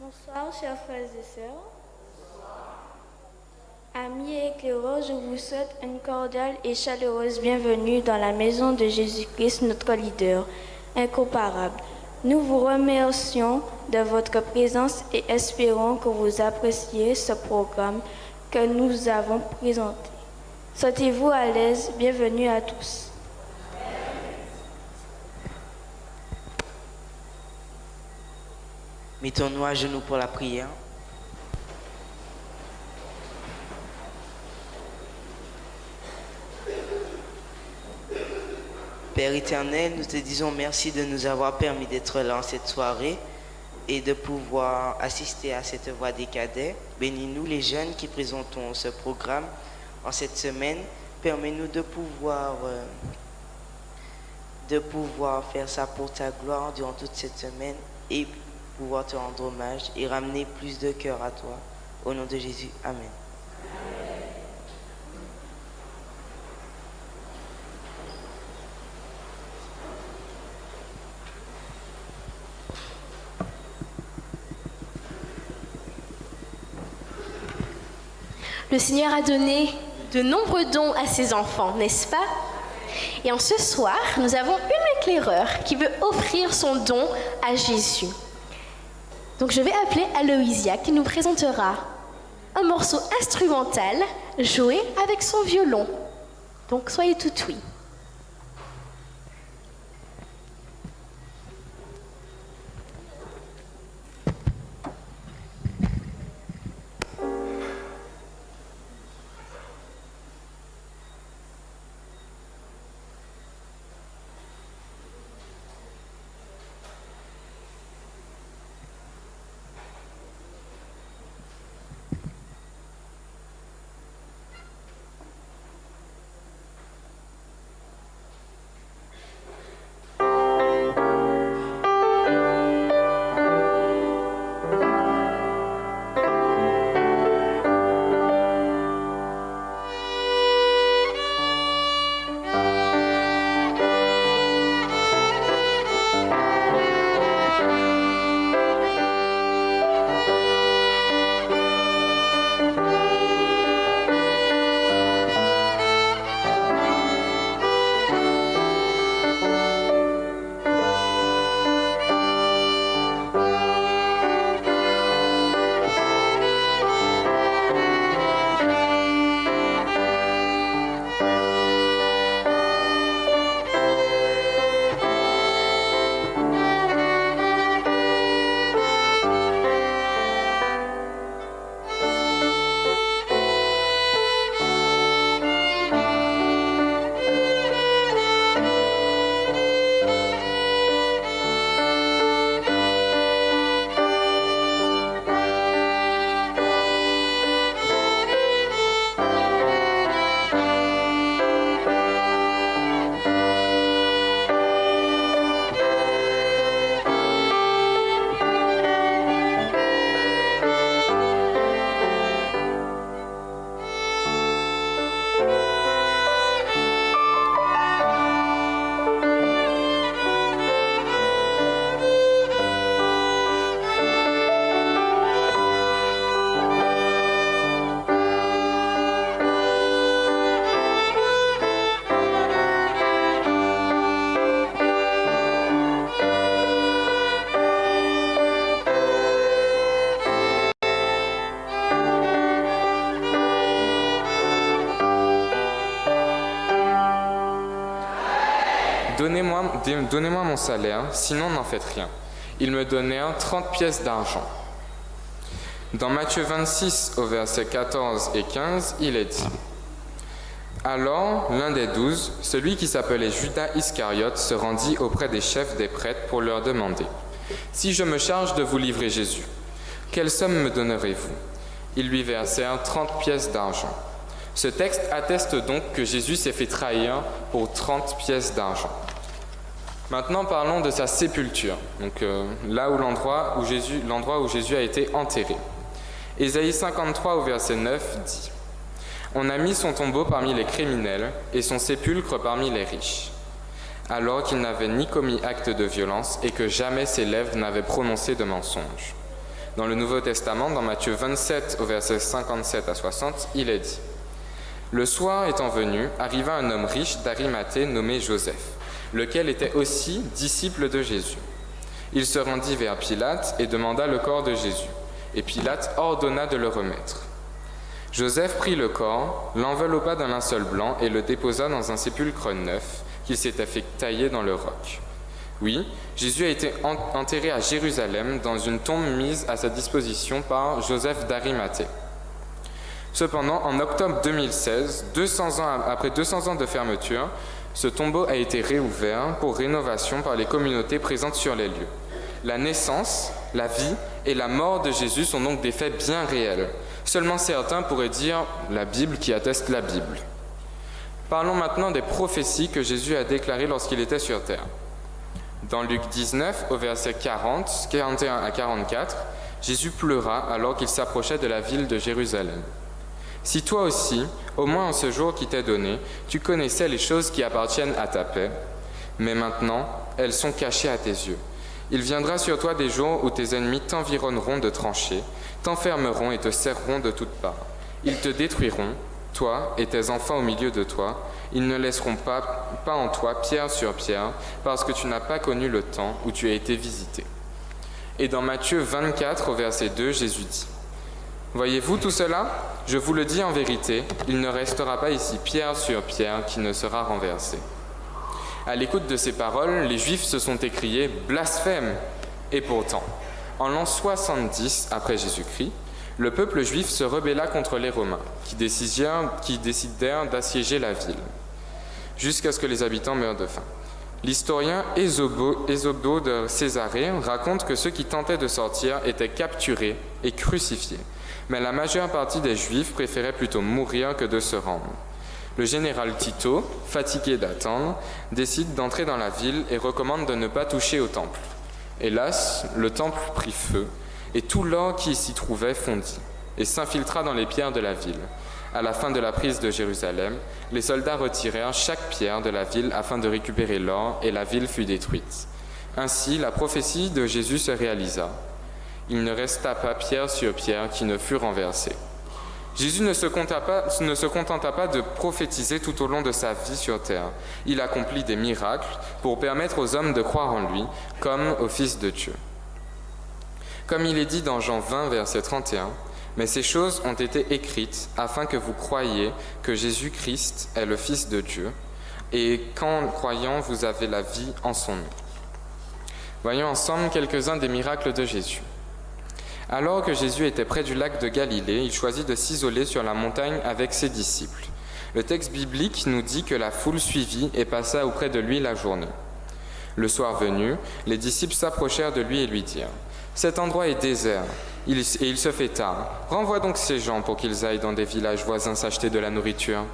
Bonsoir, chers frères et sœurs. Amis éclaireurs, je vous souhaite une cordiale et chaleureuse bienvenue dans la maison de Jésus-Christ, notre leader incomparable. Nous vous remercions de votre présence et espérons que vous appréciez ce programme que nous avons présenté. Sentez-vous à l'aise, bienvenue à tous. Mettons-nous à genoux pour la prière. Père éternel, nous te disons merci de nous avoir permis d'être là en cette soirée et de pouvoir assister à cette voix des cadets. Bénis-nous les jeunes qui présentons ce programme en cette semaine. Permets-nous de pouvoir faire ça pour ta gloire durant toute cette semaine et pouvoir te rendre hommage et ramener plus de cœur à toi. Au nom de Jésus, Amen. Le Seigneur a donné de nombreux dons à ses enfants, n'est-ce pas? Et en ce soir, nous avons une éclaireur qui veut offrir son don à Jésus. Donc je vais appeler Aloïsia qui nous présentera un morceau instrumental joué avec son violon. Donc soyez tout oui. Donnez-moi mon salaire, sinon n'en faites rien. Ils me donnèrent 30 pièces d'argent. Dans Matthieu 26, au verset 14 et 15, il est dit: Alors, l'un des 12, celui qui s'appelait Judas Iscariote, se rendit auprès des chefs des prêtres pour leur demander: Si je me charge de vous livrer Jésus, quelle somme me donnerez-vous? Ils lui versèrent 30 pièces d'argent. Ce texte atteste donc que Jésus s'est fait trahir pour 30 pièces d'argent. Maintenant, parlons de sa sépulture, donc l'endroit où Jésus a été enterré. Ésaïe 53 au verset 9 dit: On a mis son tombeau parmi les criminels et son sépulcre parmi les riches, alors qu'il n'avait ni commis acte de violence et que jamais ses lèvres n'avaient prononcé de mensonge. Dans le Nouveau Testament, dans Matthieu 27, au verset 57 à 60, il est dit « Le soir étant venu, arriva un homme riche d'Arimathée nommé Joseph, lequel était aussi disciple de Jésus. Il se rendit vers Pilate et demanda le corps de Jésus, et Pilate ordonna de le remettre. Joseph prit le corps, l'enveloppa d'un linceul blanc et le déposa dans un sépulcre neuf qu'il s'était fait tailler dans le roc. Oui, Jésus a été enterré à Jérusalem dans une tombe mise à sa disposition par Joseph d'Arimathée. Cependant, en octobre 2016, après 200 ans de fermeture, ce tombeau a été réouvert pour rénovation par les communautés présentes sur les lieux. La naissance, la vie et la mort de Jésus sont donc des faits bien réels. Seulement certains pourraient dire la Bible qui atteste la Bible. Parlons maintenant des prophéties que Jésus a déclarées lorsqu'il était sur terre. Dans Luc 19, au verset 40, 41 à 44, Jésus pleura alors qu'il s'approchait de la ville de Jérusalem. Si toi aussi, au moins en ce jour qui t'est donné, tu connaissais les choses qui appartiennent à ta paix, mais maintenant, elles sont cachées à tes yeux. Il viendra sur toi des jours où tes ennemis t'environneront de tranchées, t'enfermeront et te serreront de toutes parts. Ils te détruiront, toi et tes enfants au milieu de toi. Ils ne laisseront pas en toi pierre sur pierre, parce que tu n'as pas connu le temps où tu as été visité. Et dans Matthieu 24, au verset 2, Jésus dit « Voyez-vous tout cela ? Je vous le dis en vérité, il ne restera pas ici pierre sur pierre qui ne sera renversée. » À l'écoute de ces paroles, les Juifs se sont écriés « Blasphème !» Et pourtant, en l'an 70 après Jésus-Christ, le peuple juif se rebella contre les Romains, qui décidèrent d'assiéger la ville, jusqu'à ce que les habitants meurent de faim. L'historien Ésodo de Césarée raconte que ceux qui tentaient de sortir étaient capturés et crucifiés, mais la majeure partie des Juifs préféraient plutôt mourir que de se rendre. Le général Tito, fatigué d'attendre, décide d'entrer dans la ville et recommande de ne pas toucher au temple. Hélas, le temple prit feu, et tout l'or qui s'y trouvait fondit, et s'infiltra dans les pierres de la ville. À la fin de la prise de Jérusalem, les soldats retirèrent chaque pierre de la ville afin de récupérer l'or, et la ville fut détruite. Ainsi, la prophétie de Jésus se réalisa. Il ne resta pas pierre sur pierre qui ne fut renversée. Jésus ne se contenta pas de prophétiser tout au long de sa vie sur terre. Il accomplit des miracles pour permettre aux hommes de croire en lui, comme au Fils de Dieu. Comme il est dit dans Jean 20, verset 31, « Mais ces choses ont été écrites afin que vous croyiez que Jésus-Christ est le Fils de Dieu, et qu'en croyant, vous avez la vie en son nom. » Voyons ensemble quelques-uns des miracles de Jésus. Alors que Jésus était près du lac de Galilée, il choisit de s'isoler sur la montagne avec ses disciples. Le texte biblique nous dit que la foule suivit et passa auprès de lui la journée. Le soir venu, les disciples s'approchèrent de lui et lui dirent « Cet endroit est désert, et il se fait tard. Renvoie donc ces gens pour qu'ils aillent dans des villages voisins s'acheter de la nourriture. »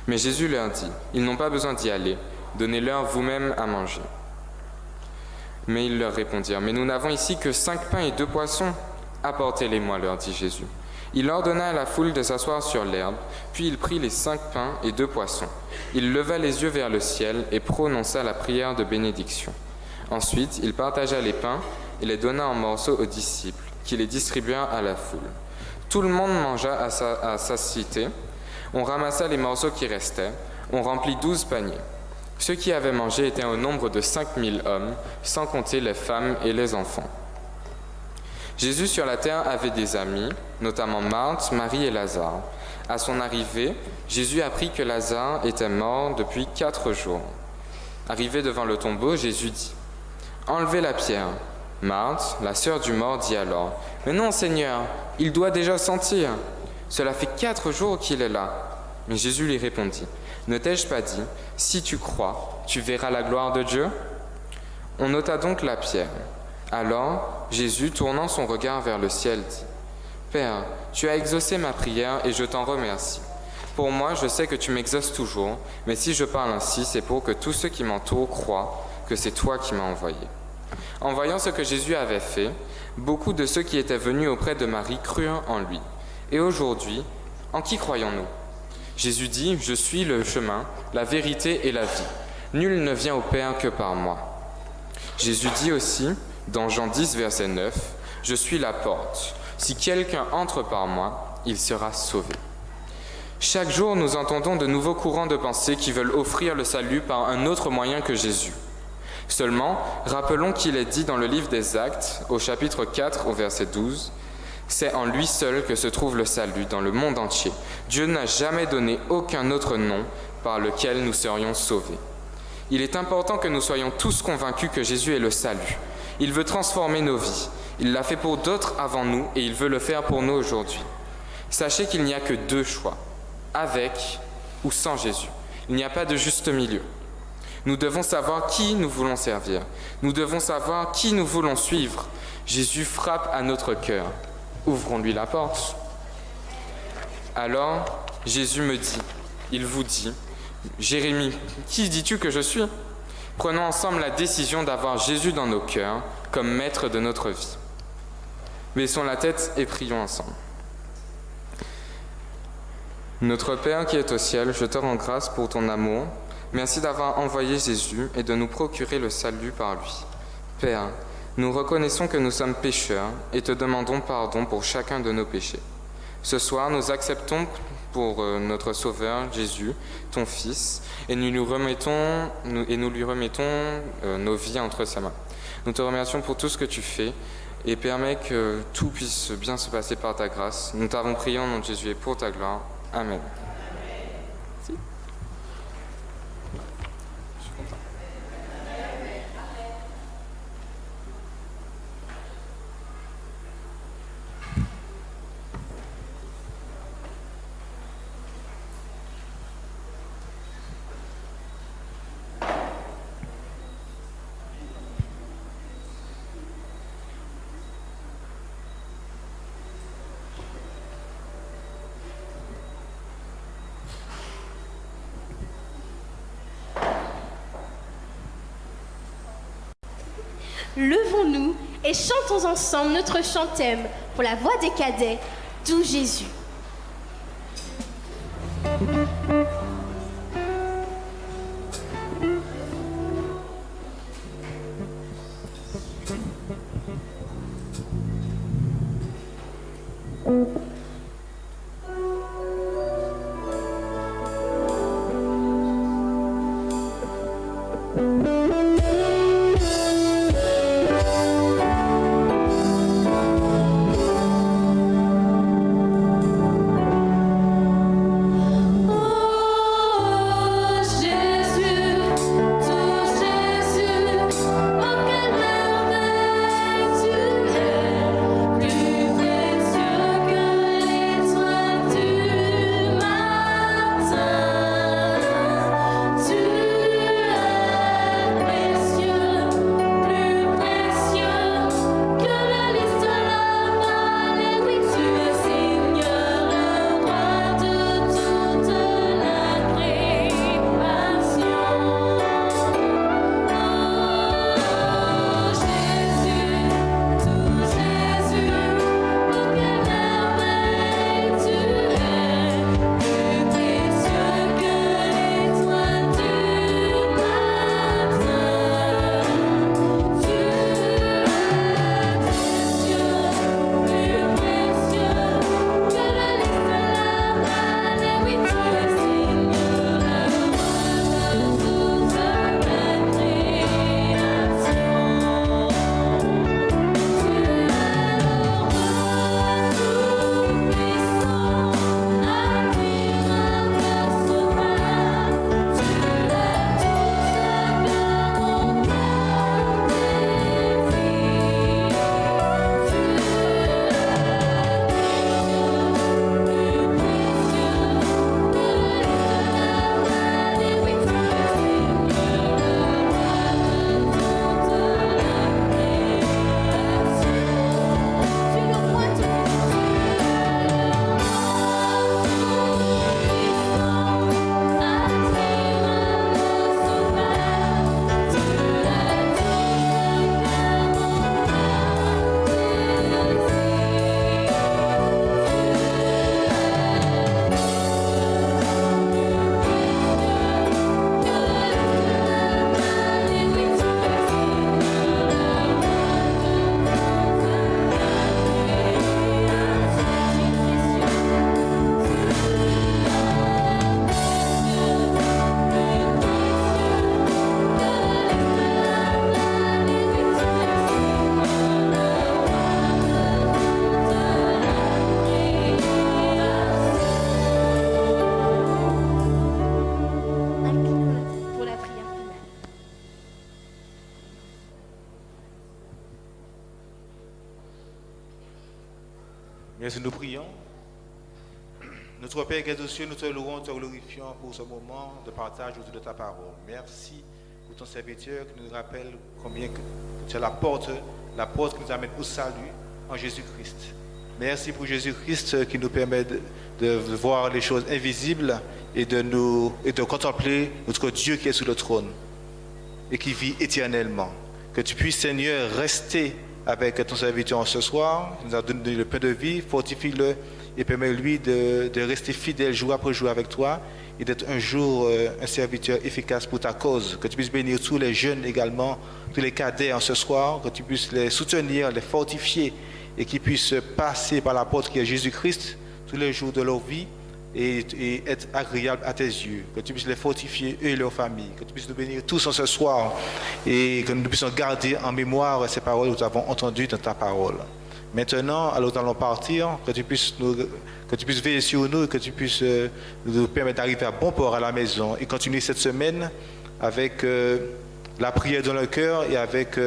Mais Jésus leur dit « Ils n'ont pas besoin d'y aller, donnez-leur vous-même à manger. » Mais ils leur répondirent « Mais nous n'avons ici que 5 pains et 2 poissons. » « Apportez-les-moi, leur dit Jésus. Il ordonna à la foule de s'asseoir sur l'herbe, puis il prit les 5 pains et 2 poissons. Il leva les yeux vers le ciel et prononça la prière de bénédiction. Ensuite, il partagea les pains et les donna en morceaux aux disciples, qui les distribuèrent à la foule. Tout le monde mangea à satiété. On ramassa les morceaux qui restaient. On remplit 12 paniers. Ceux qui avaient mangé étaient au nombre de 5000 hommes, sans compter les femmes et les enfants. Jésus sur la terre avait des amis, notamment Marthe, Marie et Lazare. À son arrivée, Jésus apprit que Lazare était mort depuis 4 jours. Arrivé devant le tombeau, Jésus dit « Enlevez la pierre. » Marthe, la sœur du mort, dit alors « Mais non, Seigneur, il doit déjà sentir. Cela fait 4 jours qu'il est là. » Mais Jésus lui répondit « Ne t'ai-je pas dit, si tu crois, tu verras la gloire de Dieu ?» On ôta donc la pierre. Alors, Jésus, tournant son regard vers le ciel, dit « Père, tu as exaucé ma prière et je t'en remercie. Pour moi, je sais que tu m'exauces toujours, mais si je parle ainsi, c'est pour que tous ceux qui m'entourent croient que c'est toi qui m'as envoyé. » En voyant ce que Jésus avait fait, beaucoup de ceux qui étaient venus auprès de Marie crurent en lui. Et aujourd'hui, en qui croyons-nous ? Jésus dit « Je suis le chemin, la vérité et la vie. Nul ne vient au Père que par moi. » Jésus dit aussi, dans Jean 10, verset 9, « Je suis la porte. Si quelqu'un entre par moi, il sera sauvé. » Chaque jour, nous entendons de nouveaux courants de pensée qui veulent offrir le salut par un autre moyen que Jésus. Seulement, rappelons qu'il est dit dans le livre des Actes, au chapitre 4, au verset 12, « C'est en lui seul que se trouve le salut dans le monde entier. Dieu n'a jamais donné aucun autre nom par lequel nous serions sauvés. » Il est important que nous soyons tous convaincus que Jésus est le salut. Il veut transformer nos vies. Il l'a fait pour d'autres avant nous et il veut le faire pour nous aujourd'hui. Sachez qu'il n'y a que deux choix, avec ou sans Jésus. Il n'y a pas de juste milieu. Nous devons savoir qui nous voulons servir. Nous devons savoir qui nous voulons suivre. Jésus frappe à notre cœur. Ouvrons-lui la porte. Alors, Jésus me dit, il vous dit, « Jérémie, qui dis-tu que je suis ?» Prenons ensemble la décision d'avoir Jésus dans nos cœurs comme maître de notre vie. Baissons la tête et prions ensemble. Notre Père qui est au ciel, je te rends grâce pour ton amour. Merci d'avoir envoyé Jésus et de nous procurer le salut par lui. Père, nous reconnaissons que nous sommes pécheurs et te demandons pardon pour chacun de nos péchés. Ce soir, nous acceptons pour notre Sauveur Jésus, ton Fils, et nous lui remettons nos vies entre ses mains. Nous te remercions pour tout ce que tu fais et permets que tout puisse bien se passer par ta grâce. Nous t'avons prié au nom de Jésus et pour ta gloire. Amen. Merci. Je suis content. Levons-nous et chantons ensemble notre chantème pour la voix des cadets, Doux Jésus. Tu Merci, nous prions. Notre Père qui est aux cieux, nous te louons, te glorifions pour ce moment de partage autour de ta parole. Merci pour ton serviteur qui nous rappelle combien que tu es la porte qui nous amène au salut en Jésus-Christ. Merci pour Jésus-Christ qui nous permet de voir les choses invisibles et de contempler notre Dieu qui est sur le trône et qui vit éternellement. Que tu puisses, Seigneur, rester avec ton serviteur ce soir. Il nous a donné le pain de vie, fortifie-le et permets-lui de rester fidèle jour après jour avec toi et d'être un jour un serviteur efficace pour ta cause. Que tu puisses bénir tous les jeunes également, tous les cadets en ce soir, que tu puisses les soutenir, les fortifier et qu'ils puissent passer par la porte qui est Jésus-Christ tous les jours de leur vie et être agréable à tes yeux. Que tu puisses les fortifier, eux et leurs familles. Que tu puisses nous bénir tous en ce soir et que nous puissions garder en mémoire ces paroles que nous avons entendues dans ta parole. Maintenant, alors nous allons partir, que tu puisses veiller sur nous et que tu puisses nous permettre d'arriver à bon port à la maison et continuer cette semaine avec la prière dans le cœur et avec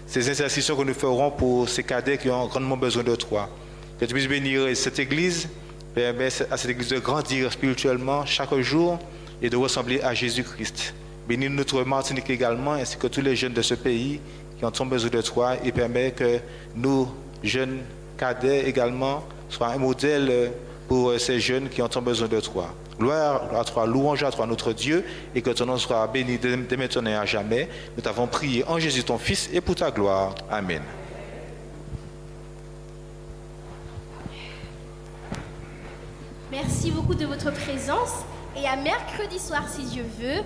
ces intercessions que nous ferons pour ces cadets qui ont grandement besoin de toi. Que tu puisses bénir cette église, permettre à cette église de grandir spirituellement chaque jour et de ressembler à Jésus-Christ. Bénis notre Martinique également, ainsi que tous les jeunes de ce pays qui ont besoin de toi et permet que nous, jeunes cadets également, soient un modèle pour ces jeunes qui ont besoin de toi. Gloire à toi, louange à toi, notre Dieu, et que ton nom soit béni dès maintenant et à jamais. Nous t'avons prié en Jésus ton Fils et pour ta gloire. Amen. Merci beaucoup de votre présence et à mercredi soir, si Dieu veut,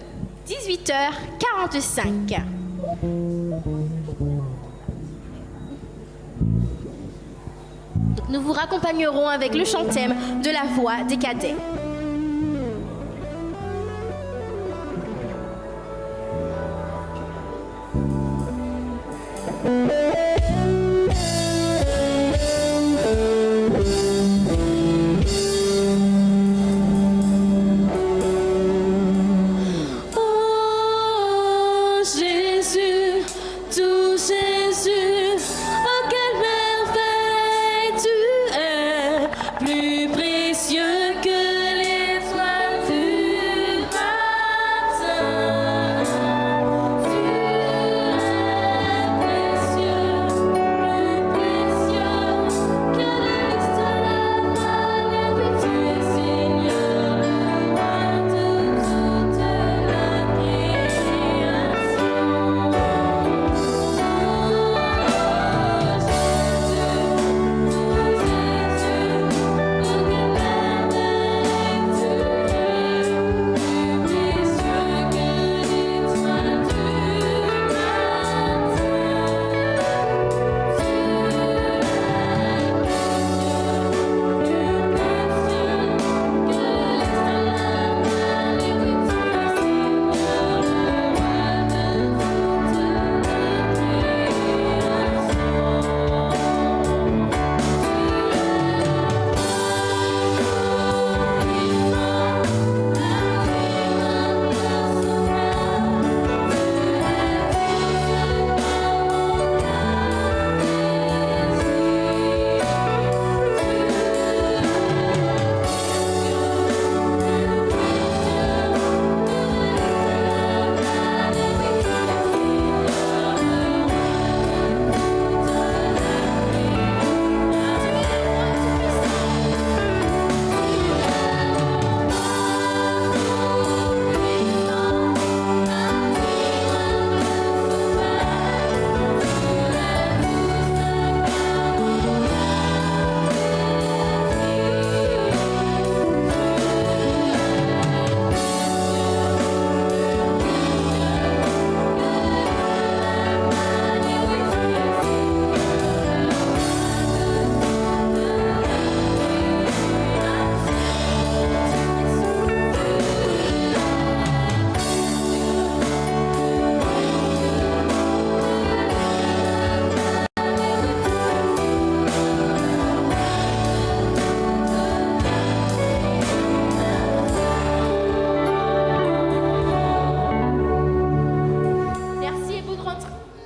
18h45. Nous vous raccompagnerons avec le chant-thème de la voix des cadets.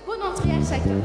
Bonne entrée à chacun.